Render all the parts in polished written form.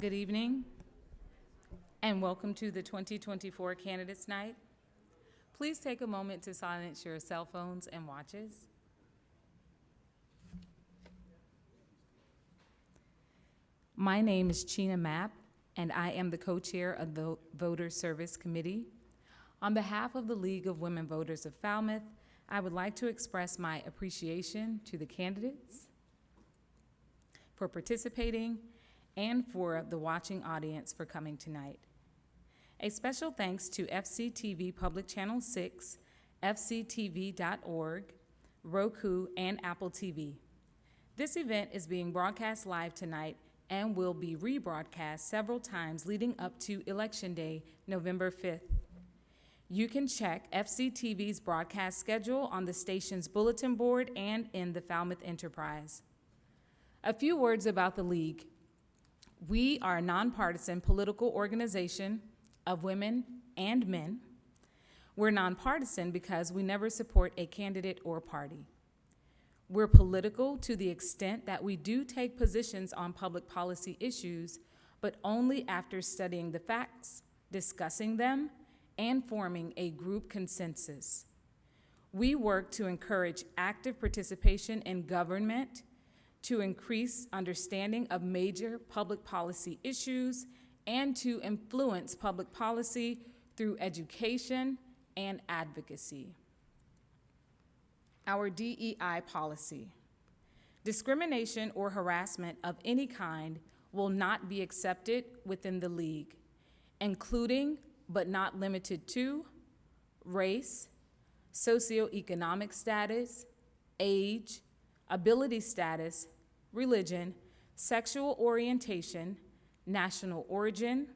Good evening, and welcome to the 2024 Candidates Night. Please take a moment to silence your cell phones and watches. My name is Chena Mapp, and I am the co-chair of the Voter Service Committee. On behalf of the League of Women Voters of Falmouth, I would like to express my appreciation to the candidates for participating and for the watching audience for coming tonight. A special thanks to FCTV Public Channel 6, FCTV.org, Roku, and Apple TV. This event is being broadcast live tonight and will be rebroadcast several times leading up to Election Day, November 5th. You can check FCTV's broadcast schedule on the station's bulletin board and in the Falmouth Enterprise. A few words about the League. We are a nonpartisan political organization of women and men. We're nonpartisan because we never support a candidate or party. We're political to the extent that we do take positions on public policy issues, but only after studying the facts, discussing them, and forming a group consensus. We work to encourage active participation in government, to increase understanding of major public policy issues, and to influence public policy through education and advocacy. Our DEI policy. Discrimination or harassment of any kind will not be accepted within the League, including but not limited to race, socioeconomic status, age, ability status, religion, sexual orientation, national origin,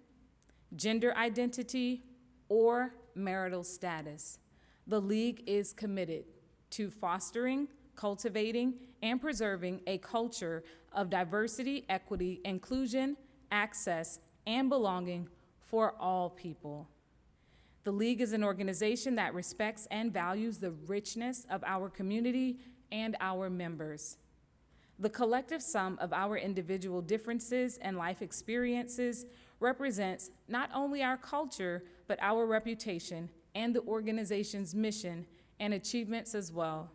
gender identity, or marital status. The League is committed to fostering, cultivating, and preserving a culture of diversity, equity, inclusion, access, and belonging for all people. The League is an organization that respects and values the richness of our community and our members. The collective sum of our individual differences and life experiences represents not only our culture, but our reputation and the organization's mission and achievements as well.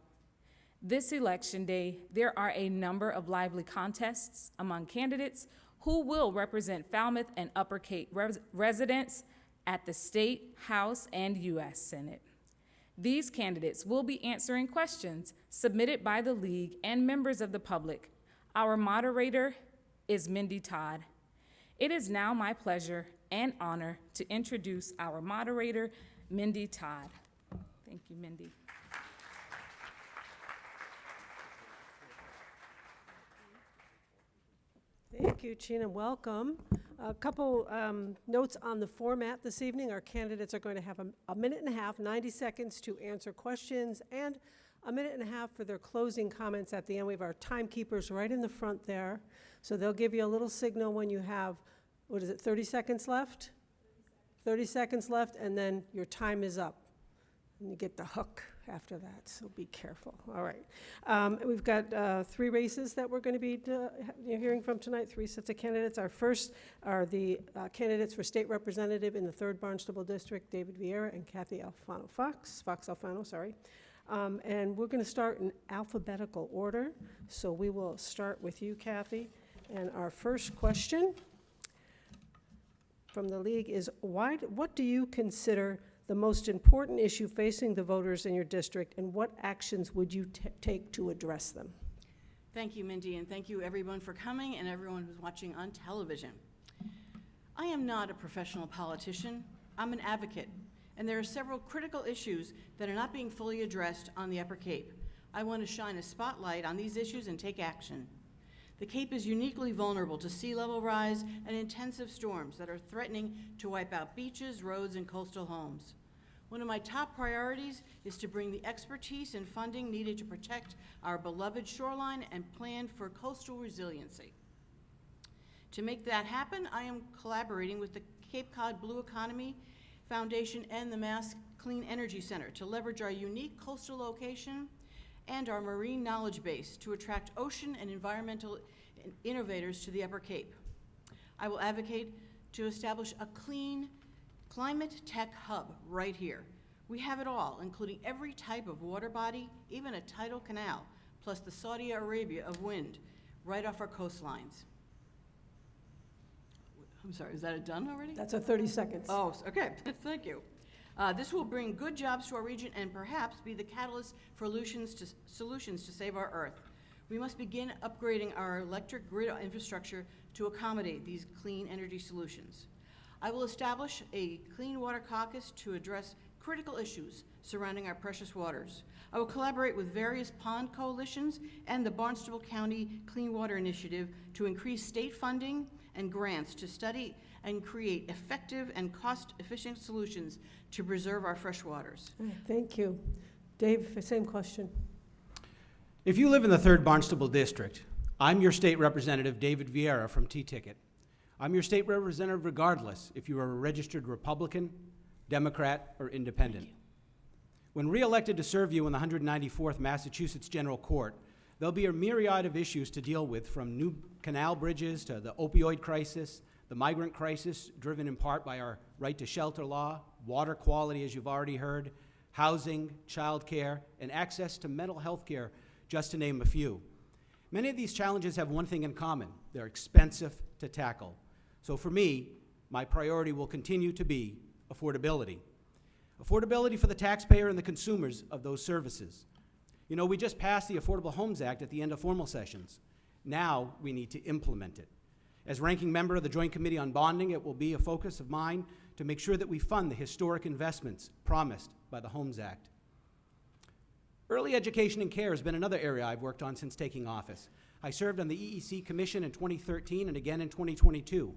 This election day, there are a number of lively contests among candidates who will represent Falmouth and Upper Cape residents at the State, House, and U.S. Senate. These candidates will be answering questions submitted by the League and members of the public. Our moderator is Mindy Todd. It is now my pleasure and honor to introduce our moderator, Mindy Todd. Thank you, Mindy. Thank you, Chena. Welcome. A couple notes on the format this evening. Our candidates are going to have a minute and a half, 90 seconds to answer questions, and a minute and a half for their closing comments at the end. We have our timekeepers right in the front there. So they'll give you a little signal when you have, 30 seconds left? 30 seconds left, and then your time is up. And you get the hook after that, so be careful. All right. We've got 3 races that we're going to be hearing from tonight, 3 sets of candidates. Our first are the candidates for state representative in the 3rd Barnstable District, David Vieira and Kathy Fox Alfano, sorry. And we're going to start in alphabetical order. So we will start with you, Kathy. And our first question from the League is, what do you consider the most important issue facing the voters in your district, and what actions would you take to address them? Thank you, Mindy, and thank you everyone for coming and everyone who's watching on television. I am not a professional politician. I'm an advocate, and there are several critical issues that are not being fully addressed on the Upper Cape. I want to shine a spotlight on these issues and take action. The Cape is uniquely vulnerable to sea level rise and intensive storms that are threatening to wipe out beaches, roads, and coastal homes. One of my top priorities is to bring the expertise and funding needed to protect our beloved shoreline and plan for coastal resiliency. To make that happen, I am collaborating with the Cape Cod Blue Economy Foundation and the Mass Clean Energy Center to leverage our unique coastal location and our marine knowledge base to attract ocean and environmental innovators to the Upper Cape. I will advocate to establish a clean climate tech hub right here. We have it all, including every type of water body, even a tidal canal, plus the Saudi Arabia of wind, right off our coastlines. I'm sorry, is that done already? That's a 30 seconds. Oh, okay, thank you. This will bring good jobs to our region and perhaps be the catalyst for solutions to save our Earth. We must begin upgrading our electric grid infrastructure to accommodate these clean energy solutions. I will establish a Clean Water Caucus to address critical issues surrounding our precious waters. I will collaborate with various pond coalitions and the Barnstable County Clean Water Initiative to increase state funding and grants to study and create effective and cost-efficient solutions to preserve our fresh waters. All right, thank you. Dave, same question. If you live in the 3rd Barnstable District, I'm your state representative, David Vieira from T-Ticket. I'm your state representative regardless if you are a registered Republican, Democrat, or Independent. When re-elected to serve you in the 194th Massachusetts General Court, there'll be a myriad of issues to deal with, from new canal bridges to the opioid crisis, the migrant crisis driven in part by our right to shelter law, water quality, as you've already heard, housing, childcare, and access to mental health care, just to name a few. Many of these challenges have one thing in common: they're expensive to tackle. So for me, my priority will continue to be affordability. Affordability for the taxpayer and the consumers of those services. You know, we just passed the Affordable Homes Act at the end of formal sessions. Now we need to implement it. As ranking member of the Joint Committee on Bonding, it will be a focus of mine to make sure that we fund the historic investments promised by the Homes Act. Early education and care has been another area I've worked on since taking office. I served on the EEC Commission in 2013 and again in 2022.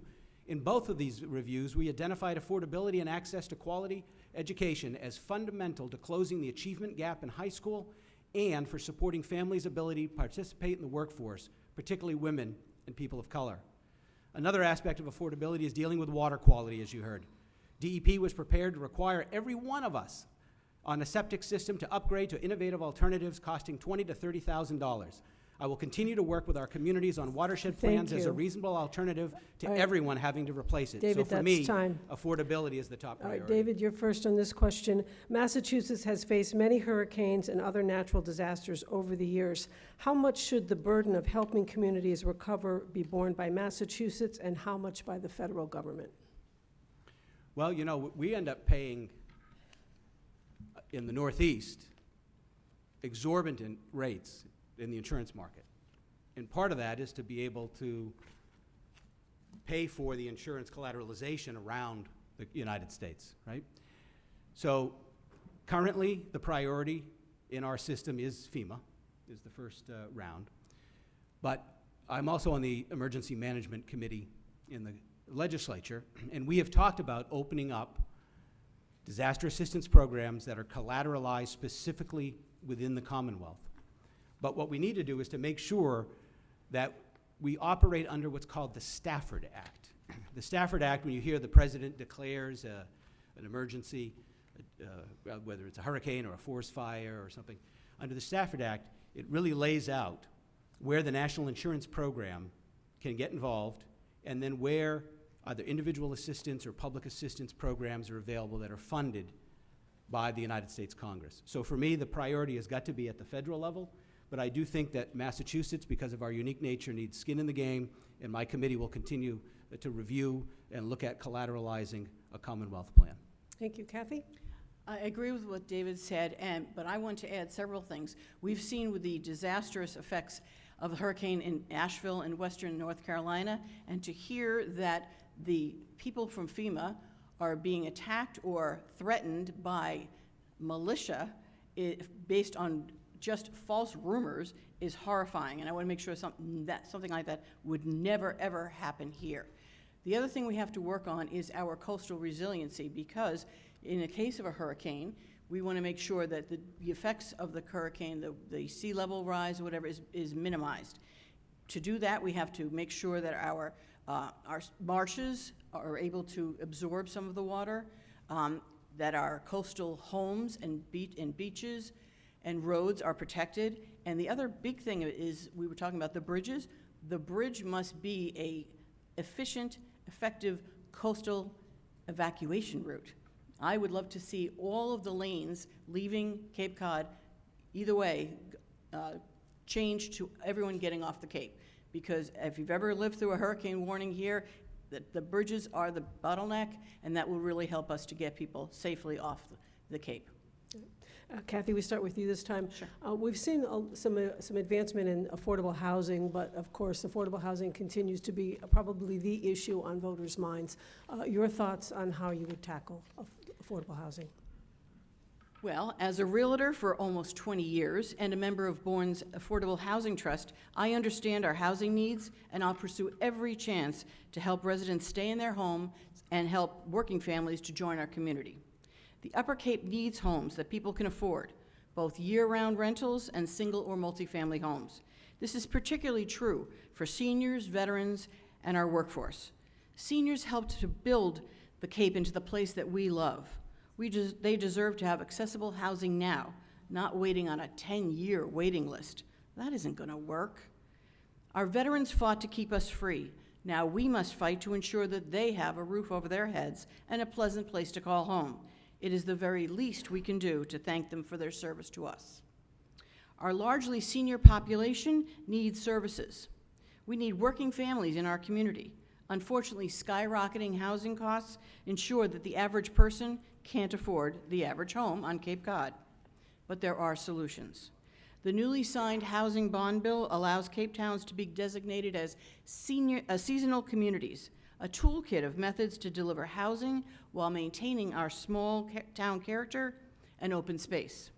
In both of these reviews, we identified affordability and access to quality education as fundamental to closing the achievement gap in high school and for supporting families' ability to participate in the workforce, particularly women and people of color. Another aspect of affordability is dealing with water quality, as you heard. DEP was prepared to require every one of us on a septic system to upgrade to innovative alternatives costing $20,000 to $30,000. I will continue to work with our communities on watershed plans as a reasonable alternative to everyone having to replace it. David, so for me, affordability is the top All priority. right, David, you're first on this question. Massachusetts has faced many hurricanes and other natural disasters over the years. How much should the burden of helping communities recover be borne by Massachusetts, and how much by the federal government? Well, you know, we end up paying, in the Northeast, exorbitant rates in the insurance market. And part of that is to be able to pay for the insurance collateralization around the United States, right? So currently, the priority in our system is FEMA, is the first round. But I'm also on the Emergency Management Committee in the legislature, and we have talked about opening up disaster assistance programs that are collateralized specifically within the Commonwealth. But what we need to do is to make sure that we operate under what's called the Stafford Act. The Stafford Act, when you hear the president declares an emergency, whether it's a hurricane or a forest fire or something, under the Stafford Act, it really lays out where the National Insurance Program can get involved, and then where either individual assistance or public assistance programs are available that are funded by the United States Congress. So for me, the priority has got to be at the federal level, but I do think that Massachusetts, because of our unique nature, needs skin in the game, and my committee will continue to review and look at collateralizing a Commonwealth plan. Thank you. Kathy? I agree with what David said, but I want to add several things. We've seen with the disastrous effects of the hurricane in Asheville in western North Carolina, and to hear that the people from FEMA are being attacked or threatened by militia based on just false rumors is horrifying, and I want to make sure something like that would never, ever happen here. The other thing we have to work on is our coastal resiliency, because in the case of a hurricane, we want to make sure that the effects of the hurricane, the sea level rise or whatever, is minimized. To do that, we have to make sure that our marshes are able to absorb some of the water, that our coastal homes and beaches and roads are protected. And the other big thing is, we were talking about the bridges. The bridge must be a efficient effective coastal evacuation route. I would love to see all of the lanes leaving Cape Cod, either way, changed to everyone getting off the Cape. Because if you've ever lived through a hurricane warning here, the bridges are the bottleneck, and that will really help us to get people safely off the Cape. Kathy, we start with you this time. Sure. We've seen some advancement in affordable housing, but of course, affordable housing continues to be probably the issue on voters' minds. Your thoughts on how you would tackle affordable housing? Well, as a realtor for almost 20 years and a member of Bourne's Affordable Housing Trust, I understand our housing needs, and I'll pursue every chance to help residents stay in their home and help working families to join our community. The Upper Cape needs homes that people can afford, both year-round rentals and single or multifamily homes. This is particularly true for seniors, veterans, and our workforce. Seniors helped to build the Cape into the place that we love. They deserve to have accessible housing now, not waiting on a 10-year waiting list. That isn't going to work. Our veterans fought to keep us free. Now we must fight to ensure that they have a roof over their heads and a pleasant place to call home. It is the very least we can do to thank them for their service to us. Our largely senior population needs services. We need working families in our community. Unfortunately, skyrocketing housing costs ensure that the average person can't afford the average home on Cape Cod. But there are solutions. The newly signed housing bond bill allows Cape Towns to be designated as seasonal communities, a toolkit of methods to deliver housing while maintaining our small town character and open space.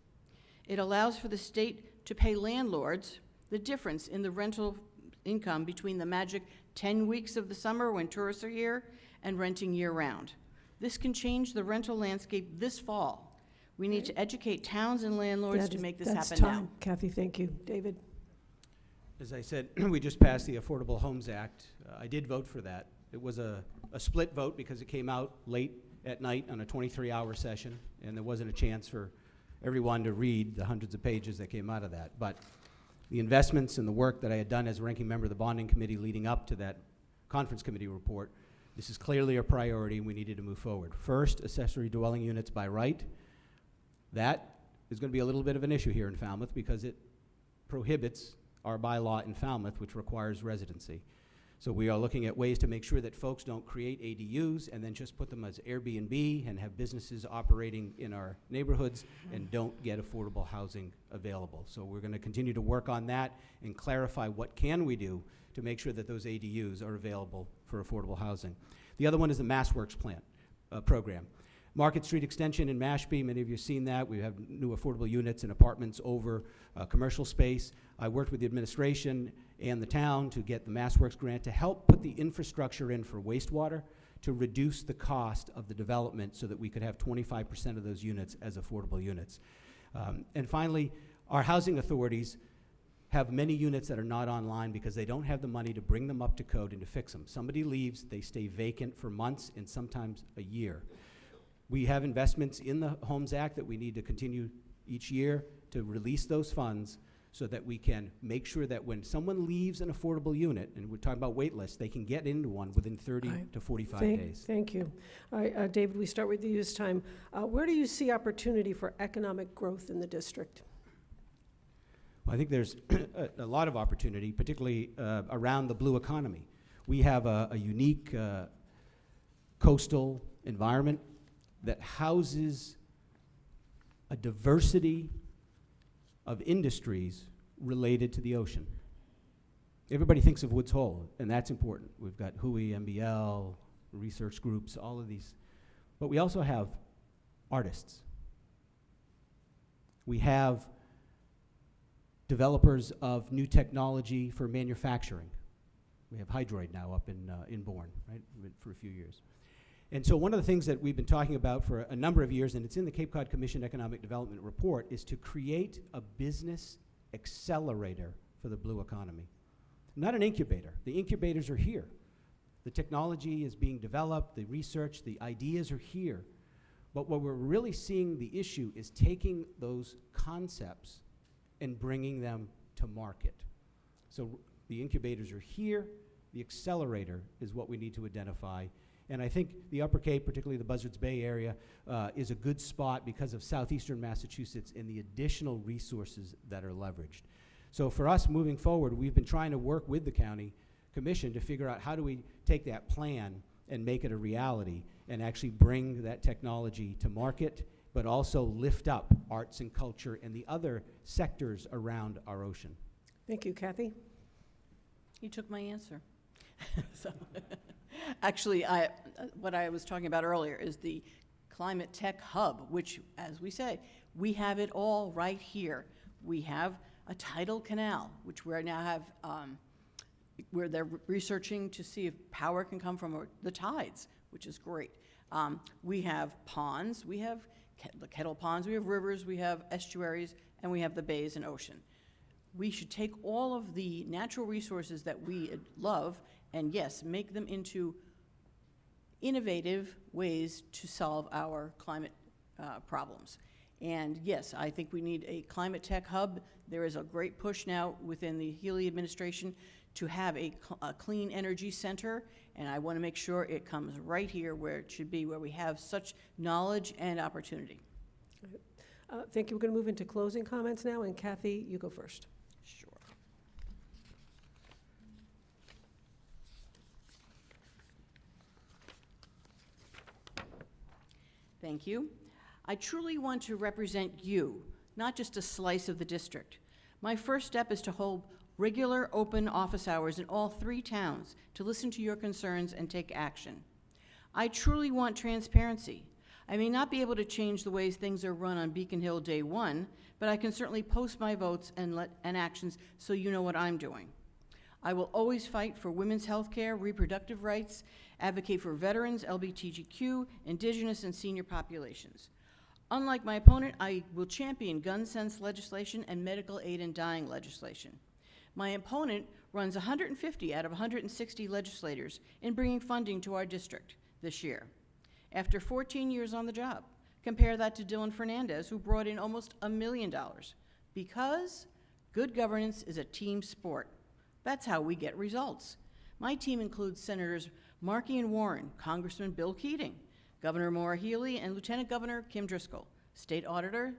It allows for the state to pay landlords the difference in the rental income between the magic 10 weeks of the summer when tourists are here and renting year-round. This can change the rental landscape this fall. We need to educate towns and landlords to make this happen now. Kathy, thank you. David? As I said, we just passed the Affordable Homes Act. I did vote for that. It was a split vote because it came out late at night on a 23-hour session, and there wasn't a chance for everyone to read the hundreds of pages that came out of that. But the investments and the work that I had done as a ranking member of the bonding committee leading up to that conference committee report, this is clearly a priority, and we needed to move forward. First, accessory dwelling units by right. That is going to be a little bit of an issue here in Falmouth because it prohibits our bylaw in Falmouth, which requires residency. So we are looking at ways to make sure that folks don't create ADUs and then just put them as Airbnb and have businesses operating in our neighborhoods and don't get affordable housing available. So we're going to continue to work on that and clarify what can we do to make sure that those ADUs are available for affordable housing. The other one is the MassWorks program. Market Street Extension in Mashpee, many of you have seen that. We have new affordable units and apartments over commercial space. I worked with the administration and the town to get the MassWorks grant to help put the infrastructure in for wastewater to reduce the cost of the development so that we could have 25% of those units as affordable units. And finally, our housing authorities have many units that are not online because they don't have the money to bring them up to code and to fix them. Somebody leaves, they stay vacant for months and sometimes a year. We have investments in the Homes Act that we need to continue each year to release those funds so that we can make sure that when someone leaves an affordable unit, and we're talking about wait lists, they can get into one within 30 to 45 days. Thank you. All right, David, we start with you this time. Where do you see opportunity for economic growth in the district? Well, I think there's a lot of opportunity, particularly around the blue economy. We have a unique coastal environment that houses a diversity of industries related to the ocean. Everybody thinks of Woods Hole, and that's important. We've got WHOI, MBL, research groups, all of these. But we also have artists. We have developers of new technology for manufacturing. We have Hydroid now up in Bourne, right, for a few years. And so one of the things that we've been talking about for a number of years, and it's in the Cape Cod Commission Economic Development Report, is to create a business accelerator for the blue economy. Not an incubator. The incubators are here. The technology is being developed, the research, the ideas are here. But what we're really seeing the issue is taking those concepts and bringing them to market. So the incubators are here. The accelerator is what we need to identify. And I think the Upper Cape, particularly the Buzzards Bay area, is a good spot because of southeastern Massachusetts and the additional resources that are leveraged. So for us moving forward, we've been trying to work with the county commission to figure out how do we take that plan and make it a reality and actually bring that technology to market, but also lift up arts and culture and the other sectors around our ocean. Thank you, Kathy. You took my answer. So, actually, what I was talking about earlier is the Climate Tech Hub, which, as we say, we have it all right here. We have a tidal canal, which we now have, where they're researching to see if power can come from the tides, which is great. We have ponds, we have the kettle ponds, we have rivers, we have estuaries, and we have the bays and ocean. We should take all of the natural resources that we love and, yes, make them into innovative ways to solve our climate problems. And yes, I think we need a climate tech hub. There is a great push now within the Healy administration to have a clean energy center, and I want to make sure it comes right here where it should be, where we have such knowledge and opportunity. Thank you. We're going to move into closing comments now, and Kathy, you go first. Sure. Thank you. I truly want to represent you, not just a slice of the district. My first step is to hold regular open office hours in all 3 towns to listen to your concerns and take action. I truly want transparency. I may not be able to change the ways things are run on Beacon Hill day 1, but I can certainly post my votes and actions so you know what I'm doing. I will always fight for women's health care, reproductive rights, advocate for veterans, LGBTQ, indigenous, and senior populations. Unlike my opponent, I will champion gun sense legislation and medical aid in dying legislation. My opponent runs 150 out of 160 legislators in bringing funding to our district this year. After 14 years on the job, compare that to Dylan Fernandez, who brought in almost $1 million. Because good governance is a team sport. That's how we get results. My team includes Senators Markey and Warren, Congressman Bill Keating, Governor Maura Healey, and Lieutenant Governor Kim Driscoll, State Senator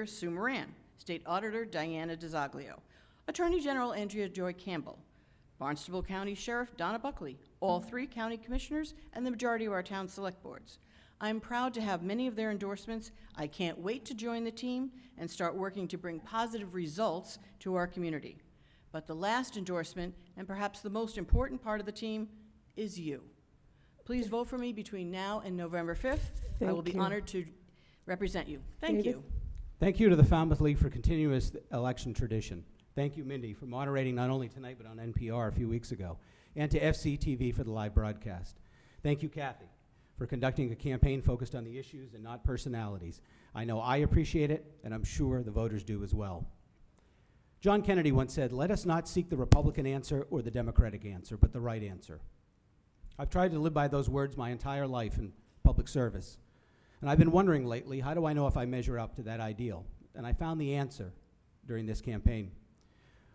Sue Moran, State Auditor Diana DeZoglio, Attorney General Andrea Joy Campbell, Barnstable County Sheriff Donna Buckley, all 3 county commissioners, and the majority of our town select boards. I'm proud to have many of their endorsements. I can't wait to join the team and start working to bring positive results to our community. But the last endorsement, and perhaps the most important part of the team, is you. Please vote for me between now and November 5th. I will be honored to represent you. Thank you. Thank you to the Falmouth League for continuous election tradition. Thank you, Mindy, for moderating not only tonight but on NPR a few weeks ago, and to FCTV for the live broadcast. Thank you, Kathy, for conducting a campaign focused on the issues and not personalities. I know I appreciate it, and I'm sure the voters do as well. John Kennedy once said, "Let us not seek the Republican answer or the Democratic answer, but the right answer." I've tried to live by those words my entire life in public service. And I've been wondering lately, how do I know if I measure up to that ideal? And I found the answer during this campaign.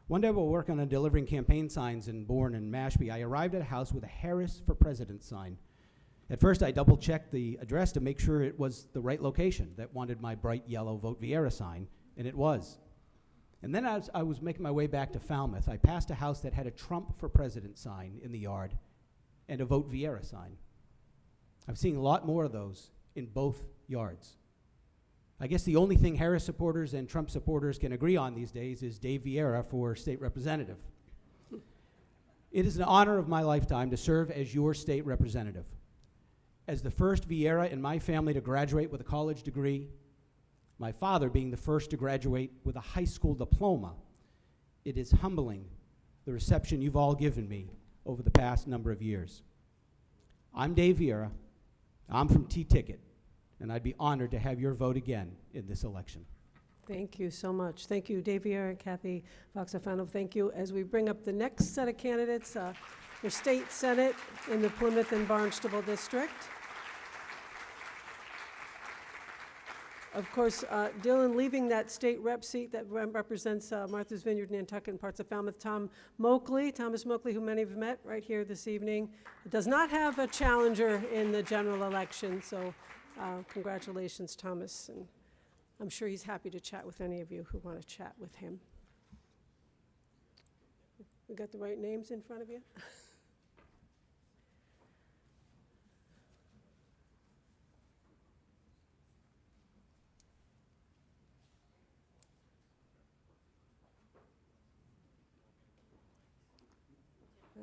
One day while working on delivering campaign signs in Bourne and Mashpee, I arrived at a house with a Harris for President sign. At first, I double-checked the address to make sure it was the right location that wanted my bright yellow Vote Vieira sign, and it was. And then as I was making my way back to Falmouth, I passed a house that had a Trump for President sign in the yard and a Vote Vieira sign. I've seen a lot more of those in both yards. I guess the only thing Harris supporters and Trump supporters can agree on these days is Dave Vieira for state representative. It is an honor of my lifetime to serve as your state representative. As the first Vieira in my family to graduate with a college degree, my father being the first to graduate with a high school diploma, it is humbling the reception you've all given me over the past number of years. I'm Dave Vieira. I'm from T-Ticket, and I'd be honored to have your vote again in this election. Thank you so much. Thank you, Dave Vieira and Kathy Voxafano. Thank you. As we bring up the next set of candidates for State Senate in the Plymouth and Barnstable District. Of course, Dylan leaving that state rep seat that represents Martha's Vineyard, Nantucket, and parts of Falmouth. Thomas Moakley, who many have met right here this evening, does not have a challenger in the general election, so congratulations, Thomas. And I'm sure he's happy to chat with any of you who want to chat with him. We got the right names in front of you?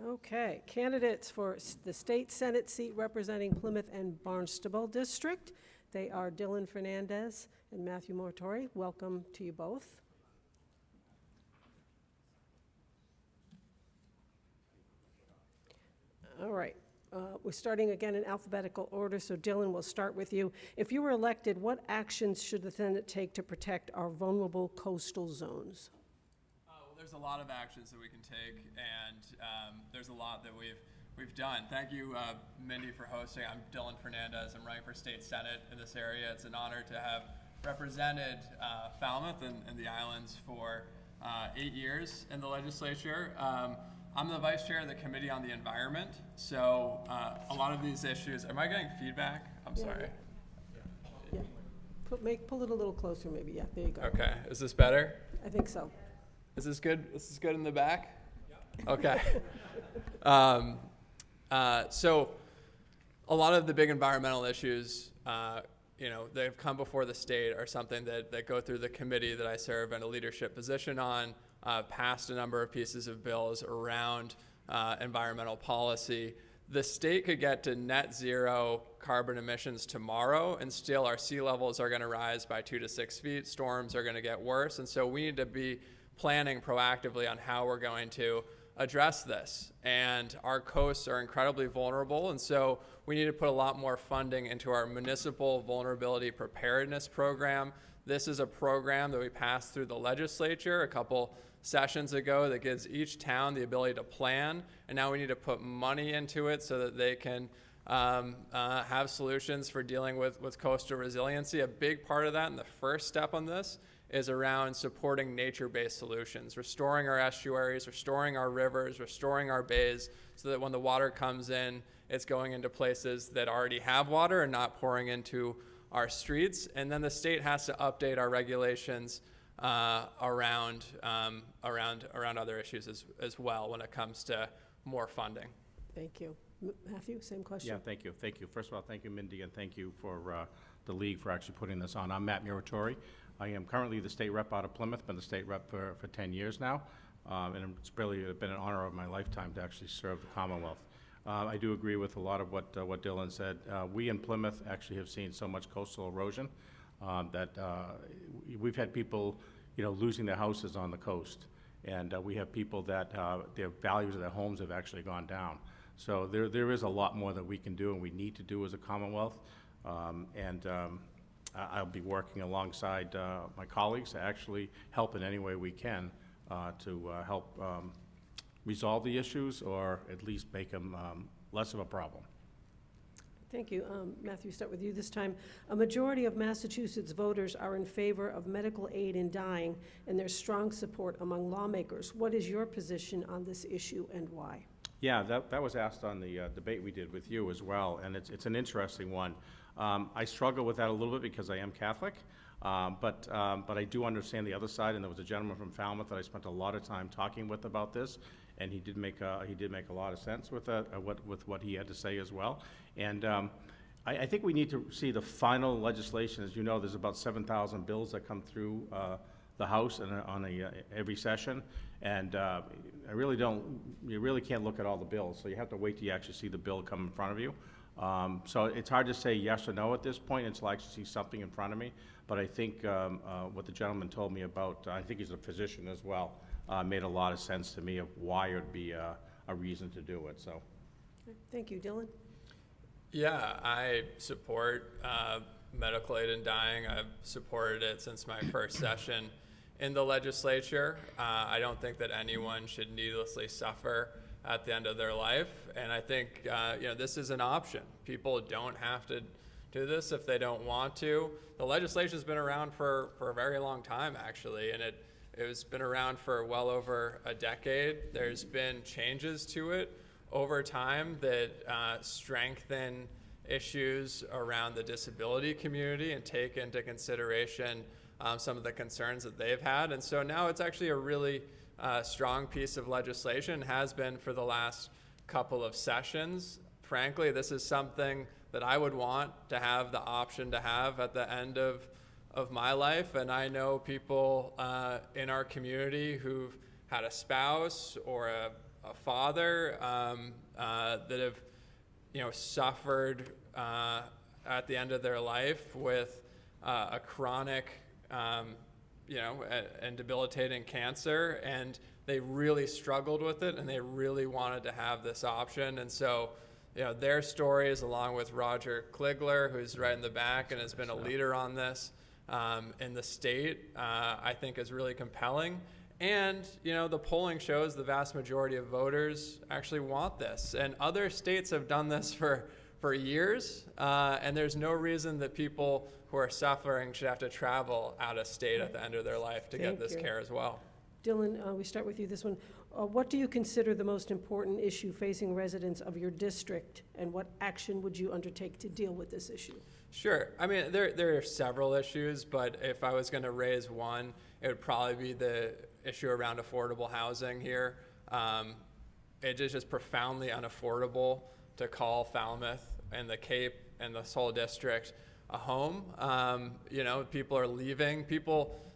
Okay, candidates for the state Senate seat representing Plymouth and Barnstable District. They are Dylan Fernandez and Matthew Mortori. Welcome to you both. All right, we're starting again in alphabetical order, so Dylan, we'll start with you. If you were elected, what actions should the Senate take to protect our vulnerable coastal zones? Well, there's a lot of actions that we can take, and there's a lot that we've done. Thank you, Mindy, for hosting. I'm Dylan Fernandez. I'm running for state Senate in this area. It's an honor to have represented Falmouth and the islands for 8 years in the legislature. I'm the vice chair of the Committee on the Environment, so a lot of these issues, am I getting feedback? I'm sorry. Yeah. Pull it a little closer maybe, yeah, there you go. Okay, is this better? I think so. Is this good? Is this good in the back? Yeah. Okay. So a lot of the big environmental issues, that have come before the state are something that go through the committee that I serve in a leadership position on. Passed a number of pieces of bills around environmental policy. The state could get to net zero carbon emissions tomorrow, and still our sea levels are going to rise by 2 to 6 feet. Storms are going to get worse, and so we need to be planning proactively on how we're going to address this. And our coasts are incredibly vulnerable, and so we need to put a lot more funding into our municipal vulnerability preparedness program. This is a program that we passed through the legislature a couple sessions ago that gives each town the ability to plan, and now we need to put money into it so that they can have solutions for dealing with coastal resiliency. A big part of that, and the first step on this, is around supporting nature-based solutions, restoring our estuaries, restoring our rivers, restoring our bays, so that when the water comes in, it's going into places that already have water and not pouring into our streets. And then the state has to update our regulations around other issues as well when it comes to more funding. Thank you. Matthew, same question. Yeah, thank you. First of all, thank you, Mindy, and thank you for the league for actually putting this on. I'm Matt Muratori. I am currently the state rep out of Plymouth, been the state rep for 10 years now, and it's really been an honor of my lifetime to actually serve the Commonwealth. I do agree with a lot of what Dylan said. We in Plymouth actually have seen so much coastal erosion that we've had people, losing their houses on the coast, and we have people that their values of their homes have actually gone down. So there is a lot more that we can do and we need to do as a Commonwealth, and I'll be working alongside my colleagues to actually help in any way we can to help resolve the issues, or at least make them less of a problem. Thank you. Matthew, start with you this time. A majority of Massachusetts voters are in favor of medical aid in dying, and there's strong support among lawmakers. What is your position on this issue and why? Yeah, that was asked on the debate we did with you as well, and it's an interesting one. I struggle with that a little bit because I am Catholic, but I do understand the other side, and there was a gentleman from Falmouth that I spent a lot of time talking with about this, and he did make a lot of sense with what he had to say as well. And I think we need to see the final legislation. As you know, there's about 7,000 bills that come through the House on every session, and you really can't look at all the bills, so you have to wait till you actually see the bill come in front of you. So it's hard to say yes or no at this point until I actually see something in front of me, but I think what the gentleman told me about, I think he's a physician as well, made a lot of sense to me of why it would be a reason to do it. So, thank you. Dylan? Yeah, I support medical aid in dying. I've supported it since my first session in the legislature. I don't think that anyone should needlessly suffer at the end of their life, and I think this is an option. People don't have to do this if they don't want to. The legislation's been around for a very long time, actually, and it's been around for well over a decade. There's been changes to it over time that strengthen issues around the disability community and take into consideration some of the concerns that they've had. And so now it's actually a really strong piece of legislation, has been for the last couple of sessions. Frankly, this is something that I would want to have the option to have at the end of my life. And I know people in our community who've had a spouse or a father that have, suffered at the end of their life with a chronic, and debilitating cancer, and they really struggled with it, and they really wanted to have this option. And so, their stories, along with Roger Kligler, who's right in the back and has been a leader on this in the state, I think is really compelling. And, the polling shows the vast majority of voters actually want this. And other states have done this for years, and there's no reason that people who are suffering should have to travel out of state at the end of their life to get this care as well. Dylan, we start with you this one. What do you consider the most important issue facing residents of your district, and what action would you undertake to deal with this issue? Sure. I mean, there are several issues, but if I was going to raise one, it would probably be the issue around affordable housing here. It is just profoundly unaffordable to call Falmouth and the Cape and this whole district a home. People are leaving.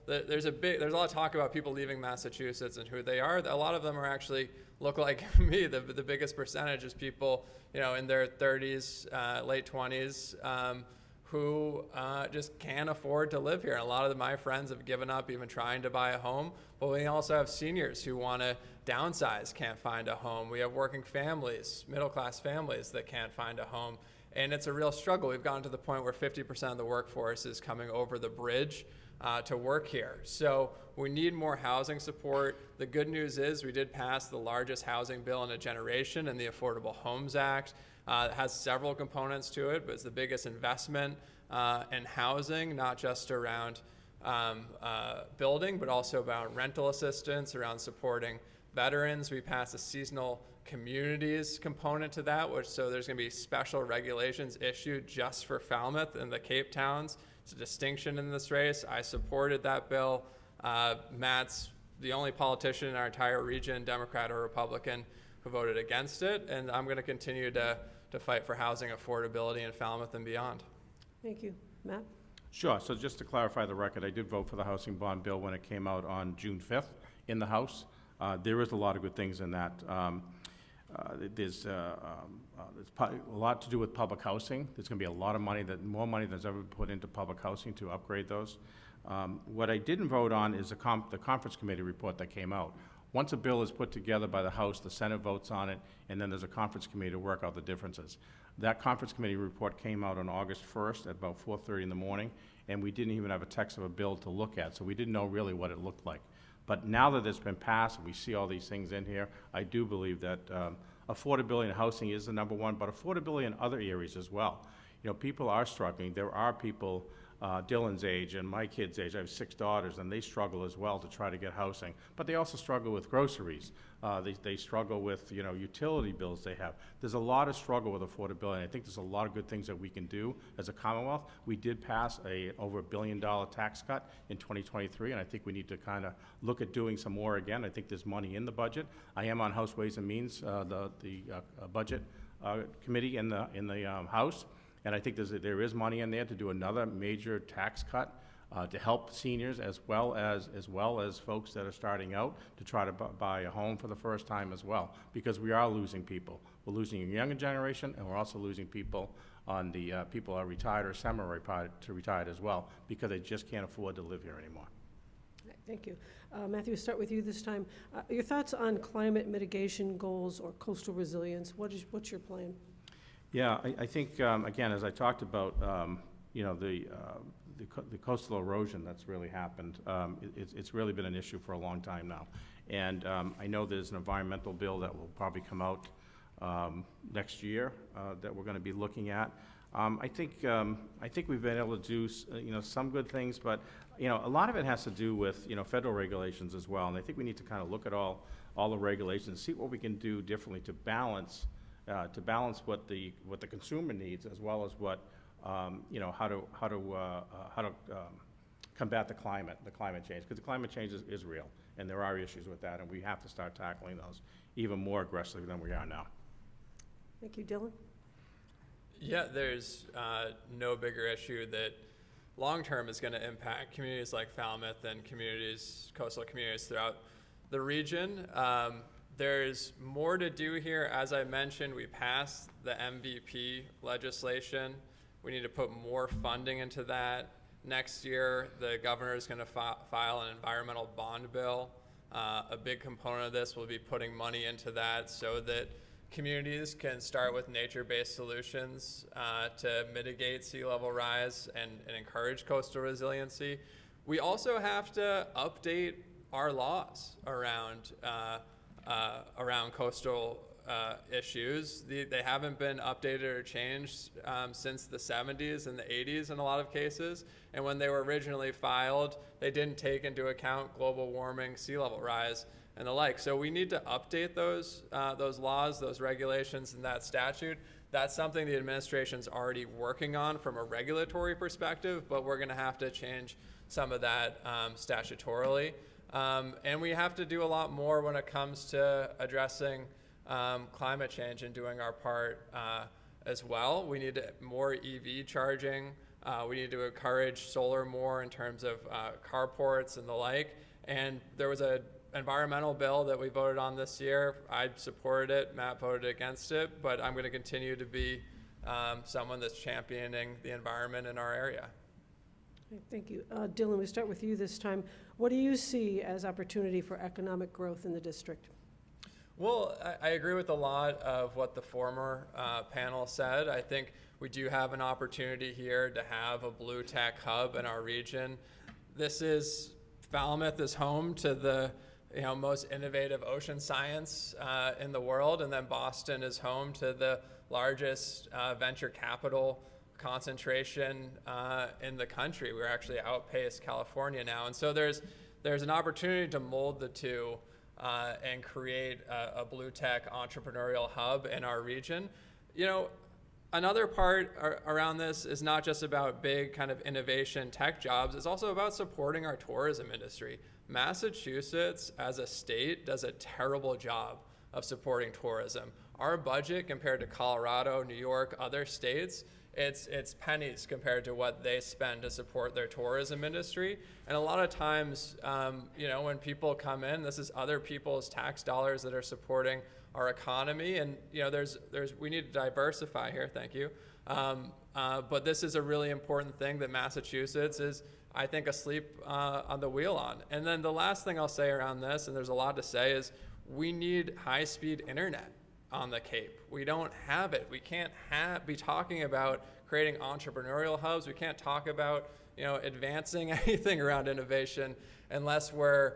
There's a lot of talk about people leaving Massachusetts and who they are. A lot of them are actually look like me. The biggest percentage is people, in their 30s, late 20s, who just can't afford to live here. And a lot of my friends have given up even trying to buy a home. But we also have seniors who want to downsize, can't find a home. We have working families, middle-class families that can't find a home. And it's a real struggle. We've gotten to the point where 50% of the workforce is coming over the bridge to work here. So we need more housing support. The good news is we did pass the largest housing bill in a generation in the Affordable Homes Act. It has several components to it, but it's the biggest investment in housing, not just around building, but also about rental assistance, around supporting veterans. We passed a seasonal communities component to that, so there's going to be special regulations issued just for Falmouth and the Cape Towns. It's a distinction in this race. I supported that bill. Matt's the only politician in our entire region, Democrat or Republican, who voted against it, and I'm going to continue to fight for housing affordability in Falmouth and beyond. Thank you. Matt? Sure. So just to clarify the record, I did vote for the housing bond bill when it came out on June 5th in the House. There is a lot of good things in that. There's a lot to do with public housing. There's going to be a lot of money, more money than's ever been put into public housing to upgrade those. What I didn't vote on is the conference committee report that came out. Once a bill is put together by the House, the Senate votes on it, and then there's a conference committee to work out the differences. That conference committee report came out on August 1st at about 4:30 in the morning, and we didn't even have a text of a bill to look at, so we didn't know really what it looked like. But now that it's been passed, and we see all these things in here, I do believe that affordability in housing is the number one, but affordability in other areas as well. People are struggling. There are people Dylan's age and my kids' age. I have 6 daughters, and they struggle as well to try to get housing. But they also struggle with groceries. They struggle with, utility bills they have. There's a lot of struggle with affordability, and I think there's a lot of good things that we can do as a Commonwealth. We did pass over $1 billion tax cut in 2023, and I think we need to kind of look at doing some more again. I think there's money in the budget. I am on House Ways and Means, the budget committee in the House. And I think there is money in there to do another major tax cut to help seniors as well as folks that are starting out to try to buy a home for the first time as well, because we are losing people. We're losing a younger generation, and we're also losing people on the people who are retired or semi-retired to retired as well, because they just can't afford to live here anymore. Thank you. Matthew, we'll start with you this time. Your thoughts on climate mitigation goals or coastal resilience? What's your plan? Yeah, I think, again, as I talked about, the coastal erosion that's really happened, it's really been an issue for a long time now. And I know there's an environmental bill that will probably come out next year that we're going to be looking at. I think we've been able to do, some good things, but, a lot of it has to do with, federal regulations as well. And I think we need to kind of look at all the regulations, see what we can do differently to balance what the consumer needs, as well as what, how to combat the climate change, because the climate change is real, and there are issues with that, and we have to start tackling those even more aggressively than we are now. Thank you, Dylan. Yeah, there's no bigger issue that long-term is going to impact communities like Falmouth and coastal communities throughout the region. There's more to do here. As I mentioned, we passed the MVP legislation. We need to put more funding into that. Next year, the governor is going to file an environmental bond bill. A big component of this will be putting money into that so that communities can start with nature-based solutions to mitigate sea level rise and encourage coastal resiliency. We also have to update our laws around coastal issues. They haven't been updated or changed since the 70s and the 80s in a lot of cases. And when they were originally filed, they didn't take into account global warming, sea level rise, and the like. So we need to update those laws, those regulations, and that statute. That's something the administration's already working on from a regulatory perspective, but we're going to have to change some of that statutorily. And we have to do a lot more when it comes to addressing climate change and doing our part as well. We need more EV charging. We need to encourage solar more in terms of carports and the like. And there was an environmental bill that we voted on this year. I supported it. Matt voted against it. But I'm going to continue to be someone that's championing the environment in our area. Thank you. Dylan, we start with you this time. What do you see as opportunity for economic growth in the district? Well, I agree with a lot of what the former panel said. I think we do have an opportunity here to have a blue tech hub in our region. Falmouth is home to the most innovative ocean science in the world, and then Boston is home to the largest venture capital concentration in the country. We're actually outpaced California now, and so there's an opportunity to mold the two and create a blue tech entrepreneurial hub in our region. Another part around this is not just about big kind of innovation tech jobs, it's also about supporting our tourism industry. Massachusetts as a state does a terrible job of supporting tourism. Our budget compared to Colorado, New York, other states, it's pennies compared to what they spend to support their tourism industry. And a lot of times, when people come in, this is other people's tax dollars that are supporting our economy. And, we need to diversify here, thank you. But this is a really important thing that Massachusetts is, I think, asleep on the wheel on. And then the last thing I'll say around this, and there's a lot to say, is we need high-speed internet on the Cape. We don't have it. We can't be talking about creating entrepreneurial hubs. We can't talk about advancing anything around innovation unless we're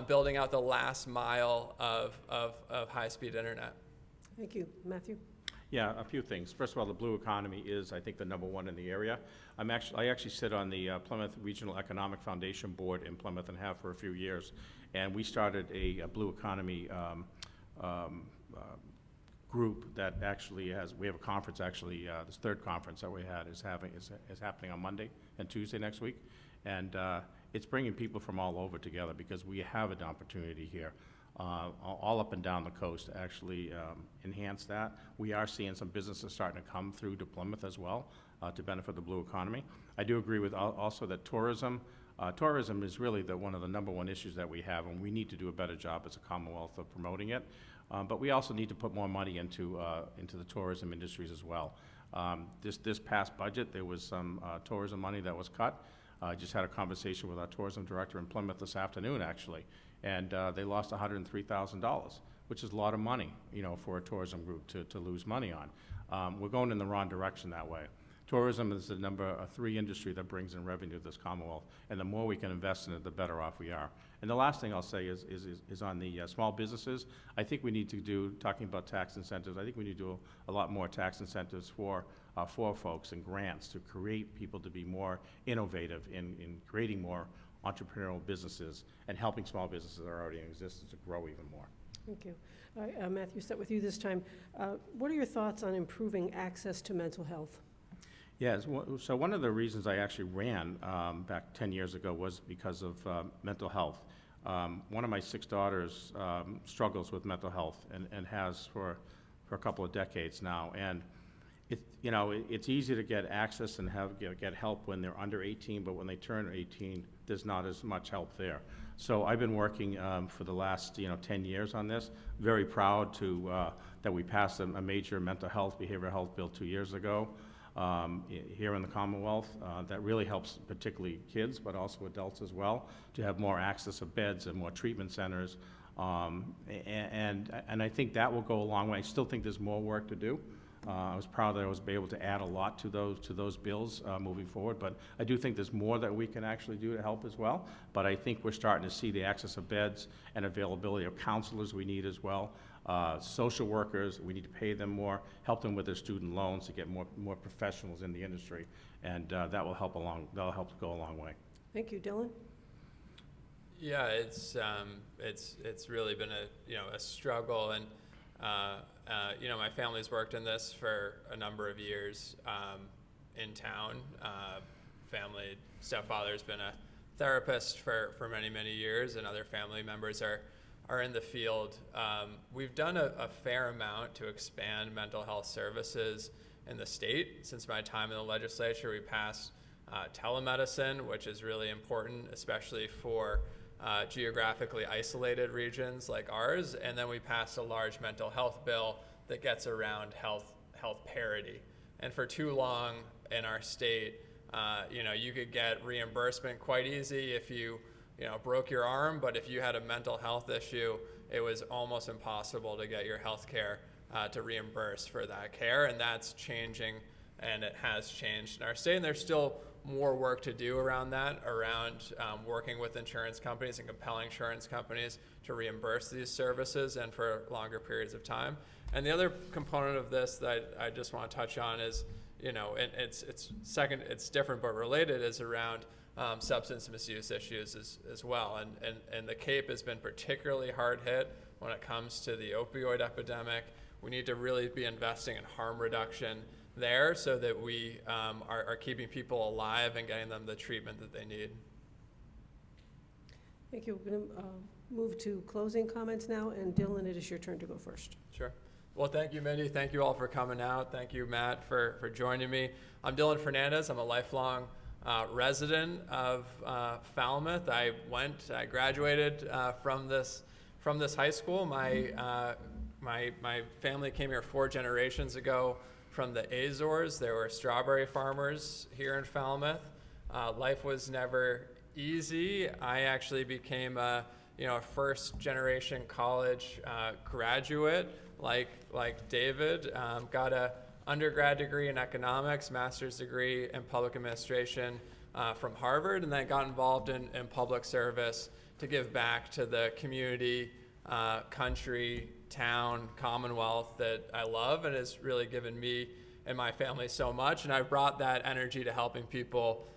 building out the last mile of high-speed internet. Thank you. Matthew? Yeah, a few things. First of all, the blue economy is, I think, the #1 in the area. I actually sit on the Plymouth Regional Economic Foundation board in Plymouth and have for a few years. And we started a blue economy group that actually we have a conference actually, this third conference that we had is happening on Monday and Tuesday next week. And it's bringing people from all over together because we have an opportunity here all up and down the coast to actually enhance that. We are seeing some businesses starting to come through to Plymouth as well to benefit the blue economy. I do agree with also that tourism is really one of the #1 issues that we have, and we need to do a better job as a Commonwealth of promoting it. But we also need to put more money into the tourism industries as well. This past budget, there was some tourism money that was cut. I just had a conversation with our tourism director in Plymouth this afternoon, actually, and they lost $103,000, which is a lot of money, for a tourism group to lose money on. We're going in the wrong direction that way. tourism is the number 3 industry that brings in revenue to this Commonwealth, and the more we can invest in it, the better off we are. And the last thing I'll say is on the small businesses. I think we need to do, talking about tax incentives, I think we need to do a lot more tax incentives for folks and grants to create people to be more innovative in creating more entrepreneurial businesses and helping small businesses that are already in existence to grow even more. Thank you. All right, Matthew, start with you this time. What are your thoughts on improving access to mental health? Yes, so one of the reasons I actually ran back 10 years ago was because of mental health. One of my 6 daughters struggles with mental health and has for a couple of decades now. And it's easy to get access and get help when they're under 18, but when they turn 18, there's not as much help there. So I've been working for the last 10 years on this. Very proud that we passed a major mental health, behavioral health bill 2 years ago here in the Commonwealth that really helps particularly kids, but also adults as well, to have more access to beds and more treatment centers. And I think that will go a long way. I still think there's more work to do. I was proud that I was able to add a lot to those bills moving forward, but I do think there's more that we can actually do to help as well. But I think we're starting to see the access of beds and availability of counselors we need as well. Social workers, we need to pay them more, help them with their student loans to get more professionals in the industry, and that'll help go a long way. Thank you. Dylan? Yeah, it's really been a struggle, and my family's worked in this for a number of years in town. Family stepfather's been a therapist for many years, and other family members are in the field. We've done a fair amount to expand mental health services in the state. Since my time in the legislature, we passed telemedicine, which is really important, especially for geographically isolated regions like ours. And then we passed a large mental health bill that gets around health parity. And for too long in our state, you could get reimbursement quite easy if you broke your arm, but if you had a mental health issue, it was almost impossible to get your health care to reimburse for that care, and that's changing, and it has changed in our state, and there's still more work to do around working with insurance companies and compelling insurance companies to reimburse these services and for longer periods of time. And the other component of this that I just want to touch on is, and it's different but related, is around substance misuse issues as well. And the Cape has been particularly hard hit when it comes to the opioid epidemic. We need to really be investing in harm reduction there so that we are keeping people alive and getting them the treatment that they need. Thank you. We're going to move to closing comments now, and Dylan, it is your turn to go first. Sure. Well, thank you, Mindy. Thank you all for coming out. Thank you, Matt, for joining me. I'm Dylan Fernandez. I'm a lifelong resident of Falmouth. I graduated from this high school. My family came here 4 generations ago from the Azores. There were strawberry farmers here in Falmouth. Life was never easy. I actually became a first generation college graduate like David. Got a undergrad degree in economics, master's degree in public administration from Harvard, and then got involved in public service to give back to the community, country, town, commonwealth that I love, and has really given me and my family so much. And I've brought that energy to helping people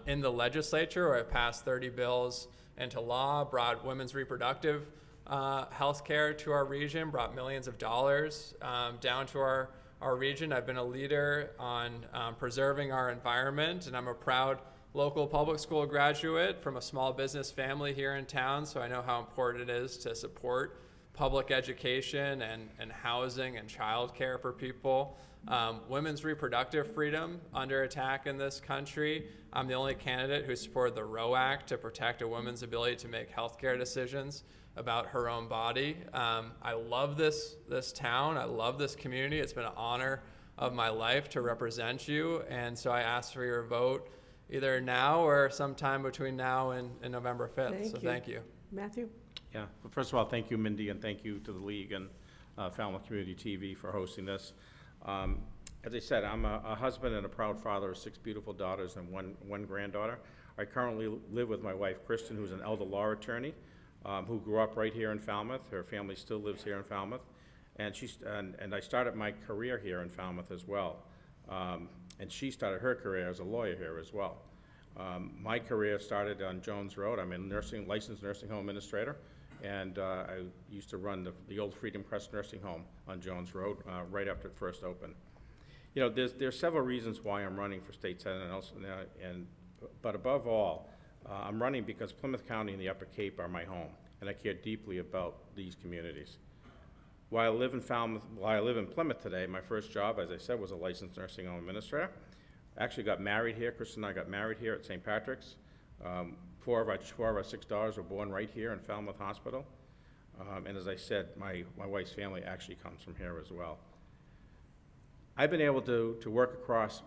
in the legislature, where I passed 30 bills into law, brought women's reproductive health care to our region, brought millions of dollars down to our region. I've been a leader on preserving our environment, and I'm a proud local public school graduate from a small business family here in town, so I know how important it is to support public education and housing and childcare for people. Women's reproductive freedom under attack in this country. I'm the only candidate who supported the Roe Act to protect a woman's ability to make healthcare decisions about her own body. I love this town. I love this community. It's been an honor of my life to represent you, and so I ask for your vote either now or sometime between now and November 5th. Thank you. Matthew? Yeah, well, first of all, thank you, Mindy, and thank you to the League and Falmouth Community TV for hosting this. As I said, I'm a husband and a proud father of 6 beautiful daughters and one granddaughter. I currently live with my wife, Kristen, who's an elder law attorney, who grew up right here in Falmouth. Her family still lives here in Falmouth. And I started my career here in Falmouth as well. And she started her career as a lawyer here as well. My career started on Jones Road. I'm a licensed nursing home administrator, and I used to run the old Freedom Crest Nursing Home on Jones Road right after it first opened. You know, there's several reasons why I'm running for state senate, but above all, I'm running because Plymouth County and the Upper Cape are my home, and I care deeply about these communities. While I live in Plymouth today, my first job, as I said, was a licensed nursing home administrator. I actually got married here. Kristen and I got married here at St. Patrick's. 4 of our 6 daughters were born right here in Falmouth Hospital. And as I said, my wife's family actually comes from here as well. I've been able to work across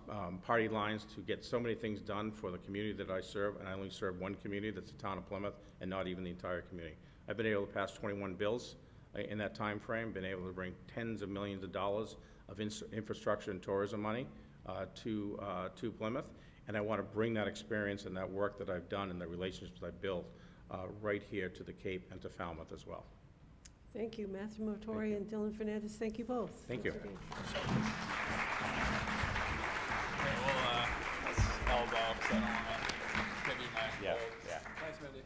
party lines to get so many things done for the community that I serve, and I only serve one community, that's the town of Plymouth, and not even the entire community. I've been able to pass 21 bills in that time frame, been able to bring tens of millions of dollars of infrastructure and tourism money to Plymouth, and I want to bring that experience and that work that I've done and the relationships I've built right here to the Cape and to Falmouth as well. Thank you, Matthew Motori and Dylan Fernandez. Thank you both. Thank you. Once again. Okay, let's elbow, because I don't want to give you my Yeah, old. yeah. Thanks, Mindy.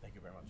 Thank you very much.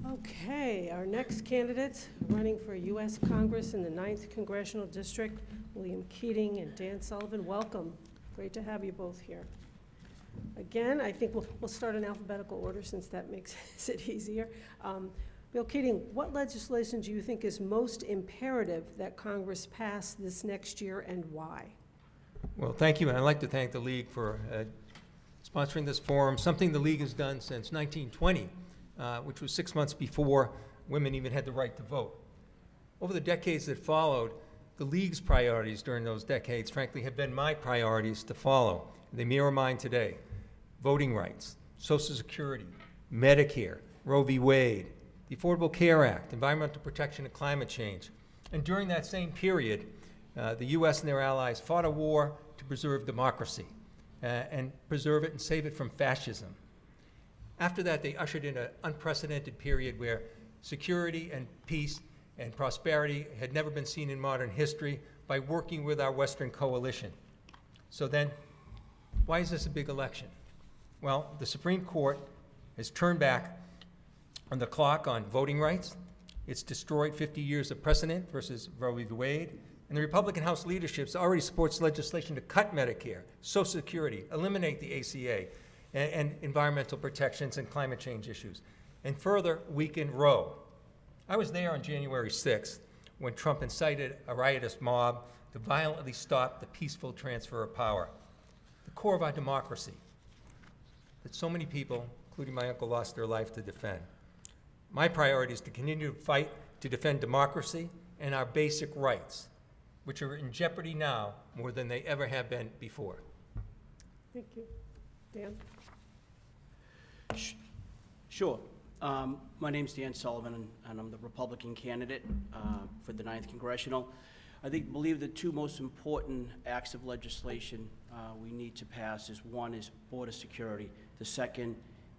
Okay, our next candidates running for U.S. Congress in the 9th Congressional District, William Keating and Dan Sullivan. Welcome. Great to have you both here. Again, I think we'll start in alphabetical order since that makes it easier. Bill Keating, what legislation do you think is most imperative that Congress pass this next year, and why? Well, thank you, and I'd like to thank the League for sponsoring this forum, something the League has done since 1920, which was 6 months before women even had the right to vote. Over the decades that followed, the League's priorities during those decades, frankly, have been my priorities to follow. They mirror mine today. Voting rights, Social Security, Medicare, Roe v. Wade, the Affordable Care Act, environmental protection and climate change. And during that same period, the U.S. and their allies fought a war to preserve democracy and preserve it and save it from fascism. After that, they ushered in an unprecedented period where security and peace and prosperity had never been seen in modern history by working with our Western coalition. So then, why is this a big election? Well, the Supreme Court has turned back on the clock on voting rights. It's destroyed 50 years of precedent versus Roe v. Wade. And the Republican House leadership already supports legislation to cut Medicare, Social Security, eliminate the ACA, and environmental protections and climate change issues, and further weaken Roe. I was there on January 6th when Trump incited a riotous mob to violently stop the peaceful transfer of power, the core of our democracy that so many people, including my uncle, lost their life to defend. My priority is to continue to fight to defend democracy and our basic rights, which are in jeopardy now more than they ever have been before. Thank you. Dan? Sure. My name's Dan Sullivan, and I'm the Republican candidate for the 9th Congressional. I believe the two most important acts of legislation we need to pass is, one is border security. The second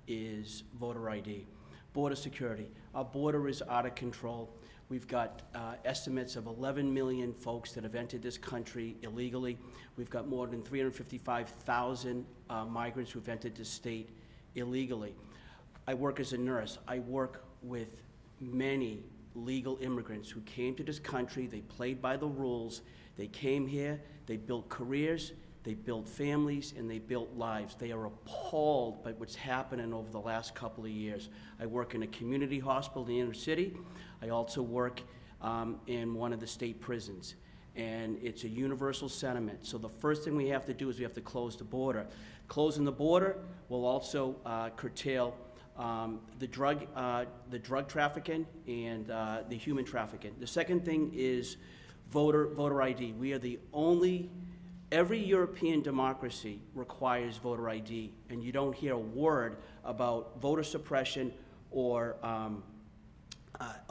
is voter ID. Border security. Our border is out of control. We've got estimates of 11 million folks that have entered this country illegally. We've got more than 355,000 migrants who've entered this state illegally. I work as a nurse. I work with many legal immigrants who came to this country. They played by the rules. They came here, they built careers, they built families, and they built lives. They are appalled by what's happening over the last couple of years. I work in a community hospital in the inner city. I also work in one of the state prisons. And it's a universal sentiment. So the first thing we have to do is we have to close the border. Closing the border will also curtail the drug trafficking and the human trafficking. The second thing is voter ID. We are the only, every European democracy requires voter ID, and you don't hear a word about voter suppression or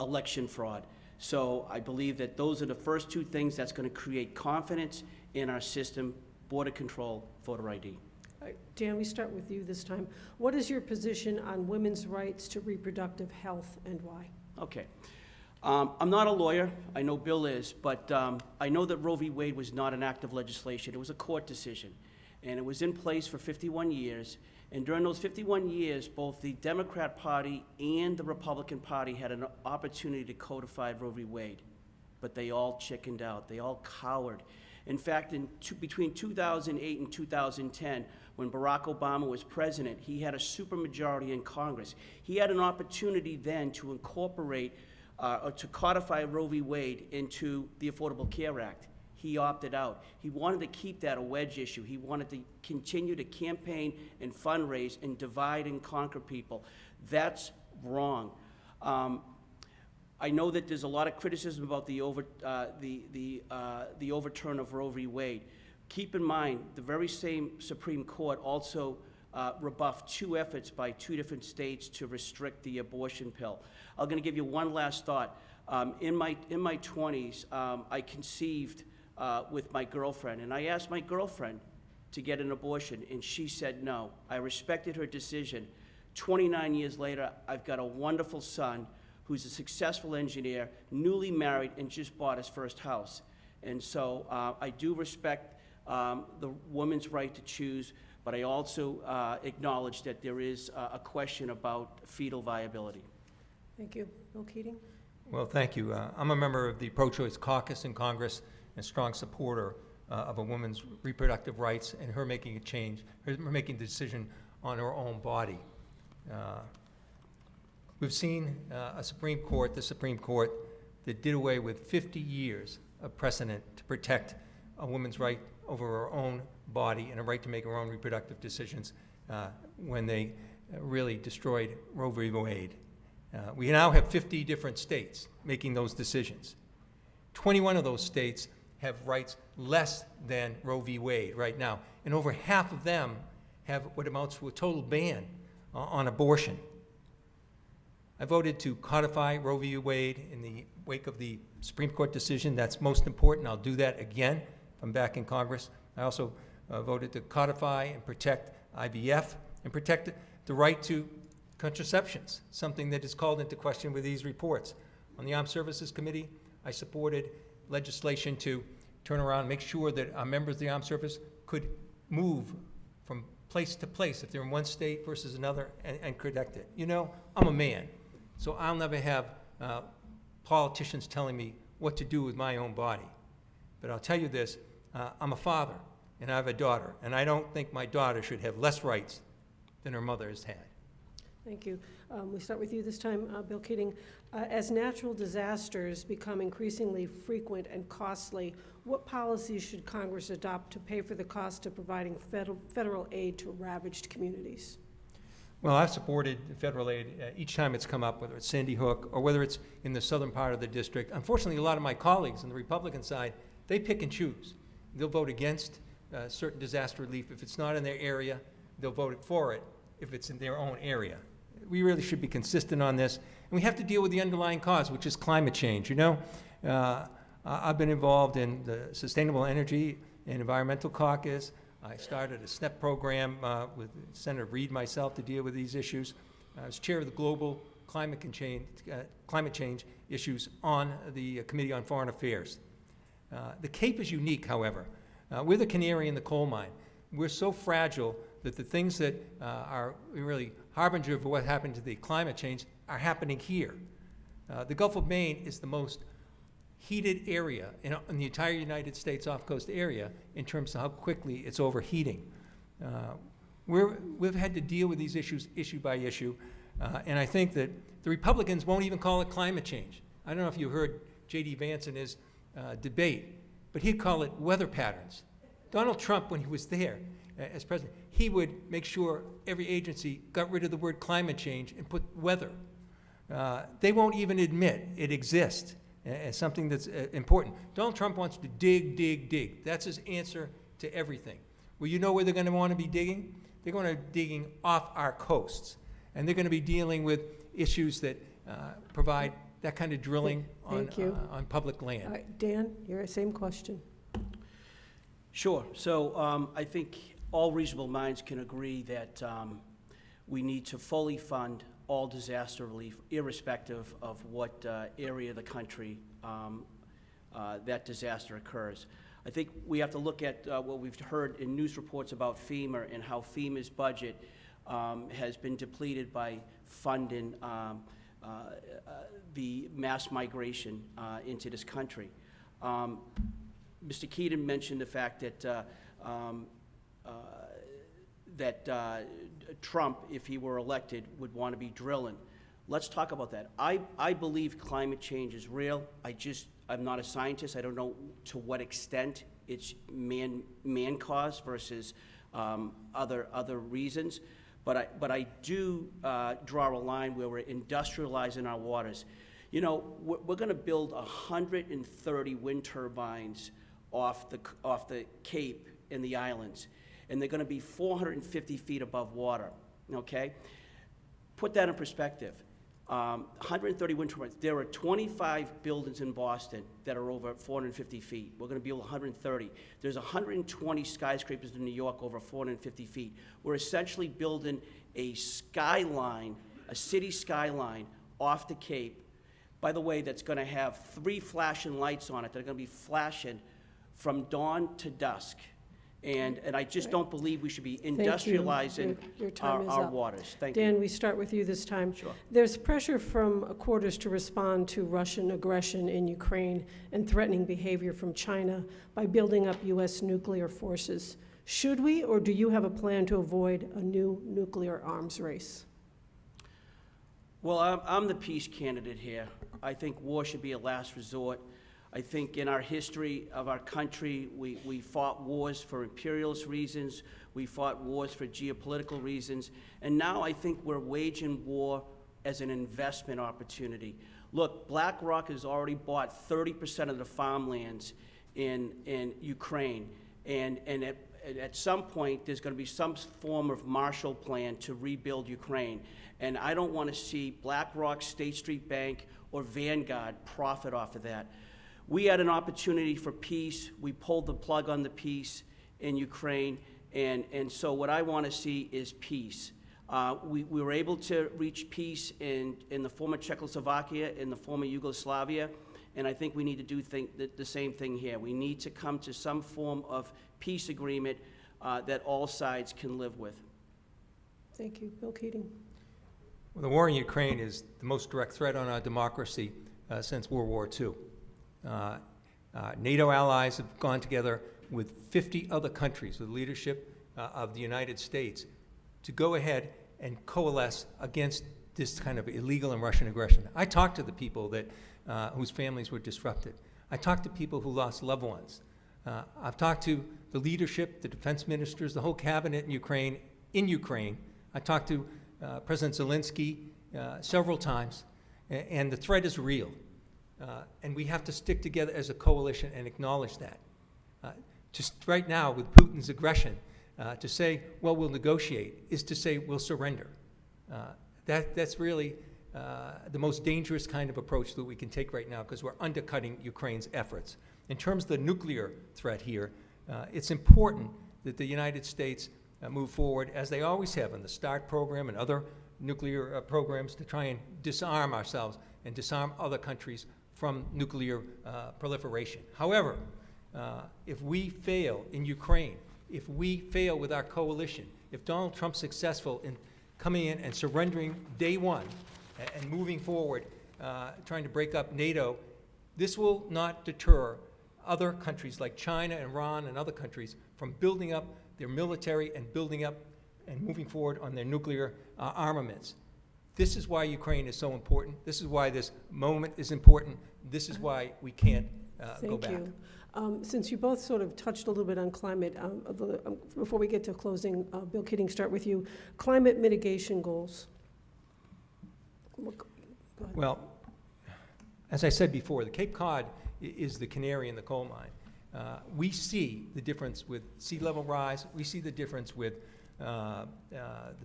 election fraud. So I believe that those are the first two things that's going to create confidence in our system: border control, voter ID. All right, Dan, we start with you this time. What is your position on women's rights to reproductive health and why? Okay. I'm not a lawyer. I know Bill is, but I know that Roe v. Wade was not an act of legislation. It was a court decision, and it was in place for 51 years. And during those 51 years, both the Democrat Party and the Republican Party had an opportunity to codify Roe v. Wade, but they all chickened out. They all cowered. In fact, between 2008 and 2010, when Barack Obama was president, he had a supermajority in Congress. He had an opportunity then to incorporate or to codify Roe v. Wade into the Affordable Care Act. He opted out. He wanted to keep that a wedge issue. He wanted to continue to campaign and fundraise and divide and conquer people. That's wrong. I know that there's a lot of criticism about the overturn of Roe v. Wade. Keep in mind, the very same Supreme Court also rebuffed two efforts by two different states to restrict the abortion pill. I'm going to give you one last thought. In my 20s, I conceived with my girlfriend, and I asked my girlfriend to get an abortion, and she said no. I respected her decision. 29 years later, I've got a wonderful son who's a successful engineer, newly married, and just bought his first house. And so I do respect the woman's right to choose, but I also acknowledge that there is a question about fetal viability. Thank you. Bill Keating? Well, thank you. I'm a member of the pro-choice caucus in Congress and a strong supporter of a woman's reproductive rights and her making a change, her making the decision on her own body. We've seen the Supreme Court that did away with 50 years of precedent to protect a woman's right over her own body and a right to make her own reproductive decisions when they really destroyed Roe v. Wade. We now have 50 different states making those decisions. 21 of those states have rights less than Roe v. Wade right now, and over half of them have what amounts to a total ban on abortion. I voted to codify Roe v. Wade in the wake of the Supreme Court decision. That's most important. I'll do that again if I'm back in Congress. I also voted to codify and protect IVF and protect the right to contraceptions, something that is called into question with these reports. On the Armed Services Committee, I supported legislation to turn around and make sure that our members of the Armed Service could move from place to place if they're in one state versus another and protect it. You know, I'm a man, so I'll never have politicians telling me what to do with my own body. But I'll tell you this, I'm a father and I have a daughter, and I don't think my daughter should have less rights than her mother has had. Thank you. We start with you this time, Bill Keating. As natural disasters become increasingly frequent and costly, what policies should Congress adopt to pay for the cost of providing federal aid to ravaged communities? Well, I've supported federal aid each time it's come up, whether it's Sandy Hook or whether it's in the southern part of the district. Unfortunately, a lot of my colleagues on the Republican side, they pick and choose. They'll vote against certain disaster relief if it's not in their area. They'll vote for it if it's in their own area. We really should be consistent on this. And we have to deal with the underlying cause, which is climate change. You know, I've been involved in the Sustainable Energy and Environmental Caucus. I started a SNEP program with Senator Reid myself to deal with these issues. I was chair of the Global climate change issues on the Committee on Foreign Affairs. The Cape is unique, however. We're the canary in the coal mine. We're so fragile that the things that are really harbinger of what happened to the climate change are happening here. The Gulf of Maine is the most heated area in the entire United States off-coast area in terms of how quickly it's overheating. We've had to deal with these issues issue by issue, and I think that the Republicans won't even call it climate change. I don't know if you heard J.D. Vance in his debate, but he'd call it weather patterns. Donald Trump, when he was there as president, he would make sure every agency got rid of the word climate change and put weather. They won't even admit it exists as something that's important. Donald Trump wants to dig, dig, dig. That's his answer to everything. Well, you know where they're going to want to be digging? They're going to be digging off our coasts. And they're going to be dealing with issues that provide that kind of drilling on public land. All right, Dan, your same question. Sure. So I think all reasonable minds can agree that we need to fully fund all disaster relief, irrespective of what area of the country that disaster occurs. I think we have to look at what we've heard in news reports about FEMA and how FEMA's budget has been depleted by funding the mass migration into this country. Mr. Keaton mentioned the fact that Trump, if he were elected, would want to be drilling. Let's talk about that. I believe climate change is real. I'm not a scientist. I don't know to what extent it's man-caused versus other reasons. But I do draw a line where we're industrializing our waters. You know, we're going to build 130 wind turbines off the Cape and the islands, and they're going to be 450 feet above water, okay? Put that in perspective. 130 wind turbines. There are 25 buildings in Boston that are over 450 feet. We're going to build 130. There's 120 skyscrapers in New York over 450 feet. We're essentially building a skyline, a city skyline off the Cape, by the way, that's going to have 3 flashing lights on it that are going to be flashing from dawn to dusk. And I just don't believe we should be industrializing Your time is our up. waters. Thank you. Dan, we start with you this time. Sure. There's pressure from quarters to respond to Russian aggression in Ukraine and threatening behavior from China by building up U.S. nuclear forces. Should we, or do you have a plan to avoid a new nuclear arms race? Well, I'm the peace candidate here. I think war should be a last resort. I think in our history of our country, we fought wars for imperialist reasons. We fought wars for geopolitical reasons. And now I think we're waging war as an investment opportunity. Look, BlackRock has already bought 30% of the farmlands in Ukraine. And at some point, there's going to be some form of Marshall Plan to rebuild Ukraine. And I don't want to see BlackRock, State Street Bank, or Vanguard profit off of that. We had an opportunity for peace. We pulled the plug on the peace in Ukraine. And so what I want to see is peace. We were able to reach peace in the former Czechoslovakia, in the former Yugoslavia. And I think we need to do the same thing here. We need to come to some form of peace agreement that all sides can live with. Thank you. Bill Keating. Well, the war in Ukraine is the most direct threat on our democracy since World War II. NATO allies have gone together with 50 other countries with leadership of the United States to go ahead and coalesce against this kind of illegal and Russian aggression. I talked to the people that whose families were disrupted. I talked to people who lost loved ones. I've talked to the leadership, the defense ministers, the whole cabinet in Ukraine. I talked to President Zelensky several times, and the threat is real. And we have to stick together as a coalition and acknowledge that. Just right now, with Putin's aggression, to say, well, we'll negotiate, is to say we'll surrender. That's really the most dangerous kind of approach that we can take right now, because we're undercutting Ukraine's efforts. In terms of the nuclear threat here, it's important that the United States move forward, as they always have in the START program and other nuclear programs to try and disarm ourselves and disarm other countries from nuclear proliferation. However, if we fail in Ukraine, if we fail with our coalition, if Donald Trump's successful in coming in and surrendering day one and moving forward, trying to break up NATO, this will not deter other countries like China, Iran, and other countries from building up their military and building up and moving forward on their nuclear armaments. This is why Ukraine is so important. This is why this moment is important. This is why we can't go back. Thank you. Since you both sort of touched a little bit on climate, before we get to closing, Bill Keating, start with you. Climate mitigation goals. Go ahead. Well, as I said before, the Cape Cod is the canary in the coal mine. We see the difference with sea level rise. We see the difference with the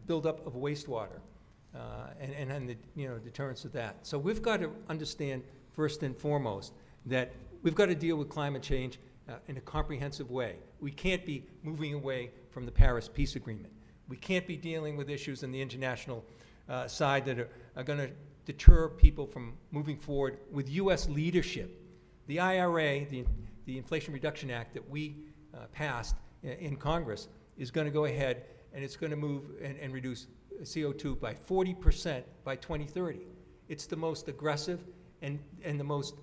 buildup of wastewater and the deterrence of that. So we've got to understand first and foremost that we've got to deal with climate change in a comprehensive way. We can't be moving away from the Paris Peace Agreement. We can't be dealing with issues in the international side that are going to deter people from moving forward with U.S. leadership. The IRA, the Inflation Reduction Act that we passed in Congress, is going to go ahead and it's going to move and reduce CO2 by 40% by 2030. It's the most aggressive and the most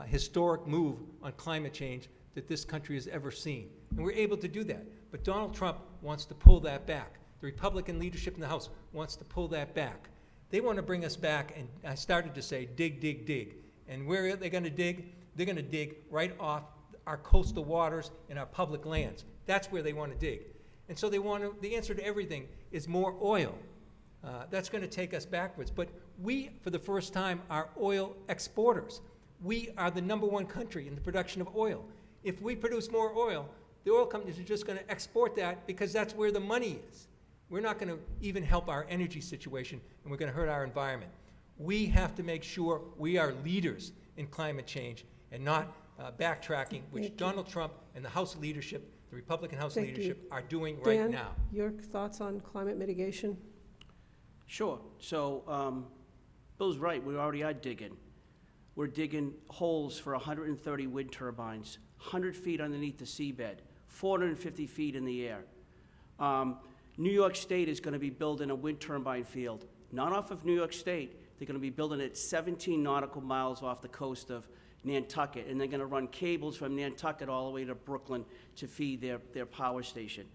historic move on climate change that this country has ever seen. And we're able to do that. But Donald Trump wants to pull that back. The Republican leadership in the House wants to pull that back. They want to bring us back, and I started to say, dig, dig, dig. And where are they going to dig? They're going to dig right off our coastal waters and our public lands. That's where they want to dig. And so the answer to everything is more oil. That's going to take us backwards. But we, for the first time, are oil exporters. We are the #1 country in the production of oil. If we produce more oil, the oil companies are just going to export that because that's where the money is. We're not going to even help our energy situation, and we're going to hurt our environment. We have to make sure we are leaders in climate change and not backtracking, which Donald Trump and the House leadership, the Republican House leadership, are doing right Dan, now. your thoughts on climate mitigation? Sure. So Bill's right. We already are digging. We're digging holes for 130 wind turbines, 100 feet underneath the seabed, 450 feet in the air. New York State is going to be building a wind turbine field, not off of New York State. They're going to be building it 17 nautical miles off the coast of Nantucket, and they're going to run cables from Nantucket all the way to Brooklyn to feed their power station.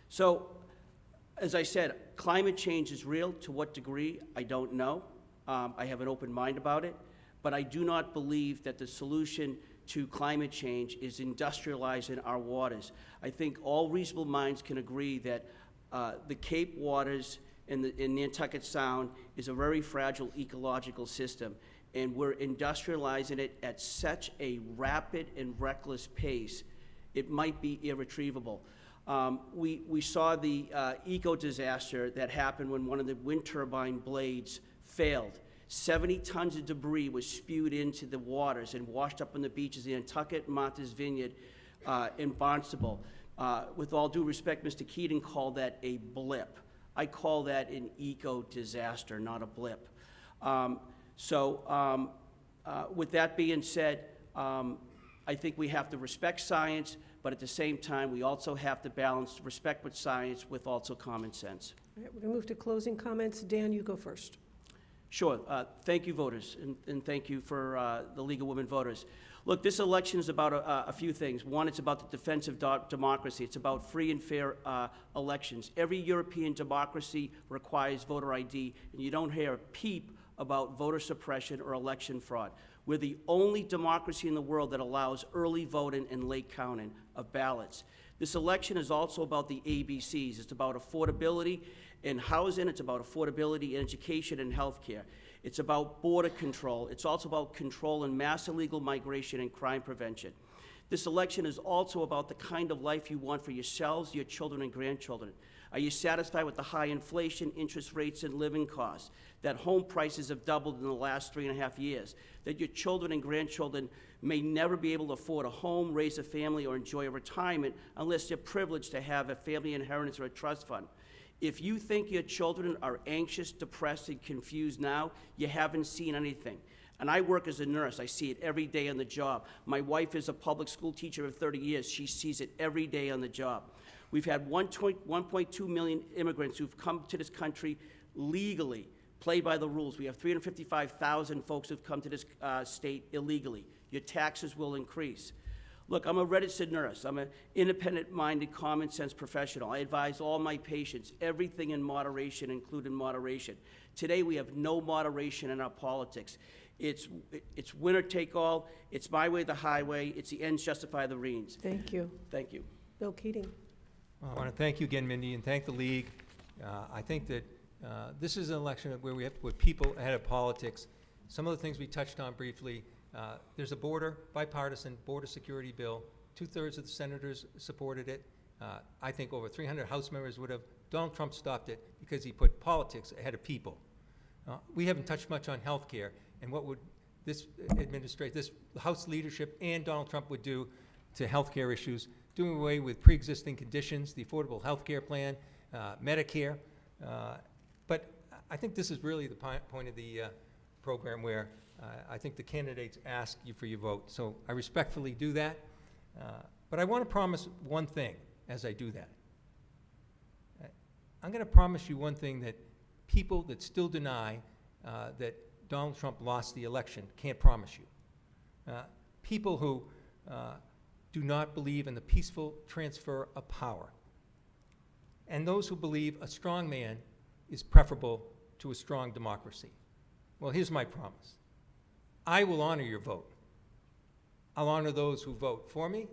So, as I said, climate change is real. To what degree, I don't know. I have an open mind about it, but I do not believe that the solution to climate change is industrializing our waters. I think all reasonable minds can agree that the Cape waters in Nantucket Sound is a very fragile ecological system, and we're industrializing it at such a rapid and reckless pace, it might be irretrievable. We saw the eco-disaster that happened when one of the wind turbine blades failed. 70 tons of debris was spewed into the waters and washed up on the beaches in Nantucket, Martha's Vineyard, and Barnstable. With all due respect, Mr. Keating called that a blip. I call that an eco-disaster, not a blip. With that being said, I think we have to respect science, but at the same time, we also have to balance respect with science with also common sense. All right, we're going to move to closing comments. Dan, you go first. Sure. Thank you, voters, and thank you for the League of Women Voters. Look, this election is about a few things. One, it's about the defense of democracy. It's about free and fair elections. Every European democracy requires voter ID, and you don't hear a peep about voter suppression or election fraud. We're the only democracy in the world that allows early voting and late counting of ballots. This election is also about the ABCs. It's about affordability in housing. It's about affordability in education and healthcare. It's about border control. It's also about control in mass illegal migration and crime prevention. This election is also about the kind of life you want for yourselves, your children, and grandchildren. Are you satisfied with the high inflation, interest rates, and living costs? That home prices have doubled in the last 3.5 years? That your children and grandchildren may never be able to afford a home, raise a family, or enjoy a retirement unless they're privileged to have a family inheritance or a trust fund? If you think your children are anxious, depressed, and confused now, you haven't seen anything. And I work as a nurse. I see it every day on the job. My wife is a public school teacher of 30 years. She sees it every day on the job. We've had 1.2 million immigrants who've come to this country legally, play by the rules. We have 355,000 folks who've come to this state illegally. Your taxes will increase. Look, I'm a registered nurse. I'm an independent-minded, common-sense professional. I advise all my patients, everything in moderation, including moderation. Today, we have no moderation in our politics. It's winner take all. It's my way, the highway. It's the ends justify the means. Thank you. Thank you. Bill Keating. I want to thank you again, Mindy, and thank the league. I think that this is an election where we have to put people ahead of politics. Some of the things we touched on briefly, there's a bipartisan border security bill. 2/3 of the senators supported it. I think over 300 House members would have. Donald Trump stopped it because he put politics ahead of people. We haven't touched much on health care, and what would this House leadership and Donald Trump would do to health care issues, doing away with pre-existing conditions, the Affordable Health Care Plan, Medicare. But I think this is really the point of the program where I think the candidates ask you for your vote. So I respectfully do that. But I want to promise one thing as I do that. I'm going to promise you one thing that people that still deny that Donald Trump lost the election can't promise you. People who do not believe in the peaceful transfer of power. And those who believe a strong man is preferable to a strong democracy. Well, here's my promise. I will honor your vote. I'll honor those who vote for me,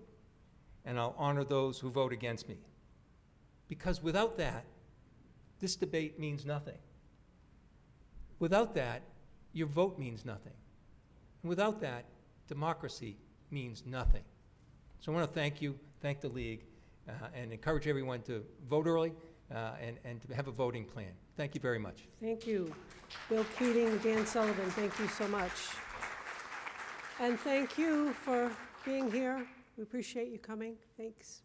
and I'll honor those who vote against me. Because without that, this debate means nothing. Without that, your vote means nothing. And without that, democracy means nothing. So I want to thank you, thank the league, and encourage everyone to vote early and to have a voting plan. Thank you very much. Thank you. Bill Keating, Dan Sullivan, thank you so much. And thank you for being here. We appreciate you coming. Thanks.